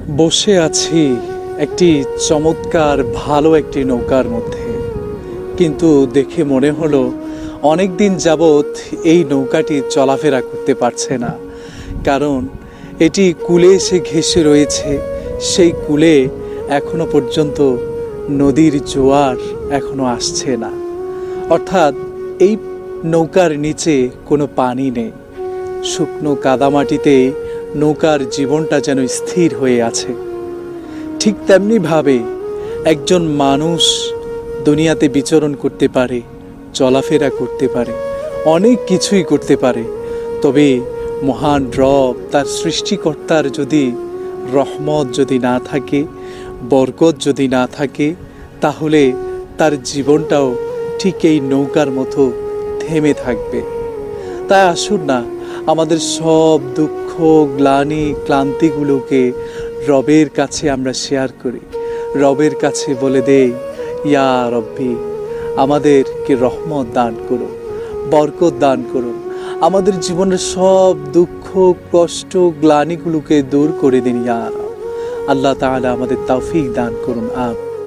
বসে আছি একটি চমৎকার ভালো একটি নৌকার মধ্যে, কিন্তু দেখে মনে হলো অনেক দিন যাবৎ এই নৌকাটি চলাফেরা করতে পারছে না। কারণ এটি কূলে এসে ঘেঁষে রয়েছে। সেই কূলে এখনো পর্যন্ত নদীর জোয়ার এখনো আসছে না, অর্থাৎ এই নৌকার নিচে কোনো পানি নেই। শুকনো কাদামাটিতে নৌকার জীবনটা যেন স্থির হয়ে আছে। ঠিক তেমনিভাবে একজন মানুষ দুনিয়াতে বিচরণ করতে পারে, চলাফেরা করতে পারে, অনেক কিছুই করতে পারে, তবে মহান রব তার সৃষ্টিকর্তার যদি রহমত যদি না থাকে, বরকত যদি না থাকে, তাহলে তার জীবনটাও ঠিক এই নৌকার মতো থেমে থাকবে। তাই আসুন না, আমাদের সব দুঃখ, গ্লানি, ক্লান্তিগুলোকে রবের কাছে আমরা শেয়ার করি। রবের কাছে বলে দেই, ইয়া রব্বি, আমাদেরকে রহমত দান করুন, বরকত দান করুন, আমাদের জীবনের সব দুঃখ, কষ্ট, গ্লানিগুলোকে দূর করে দিন ইয়া রব। আল্লাহ তাআলা আমাদের তৌফিক দান করুন।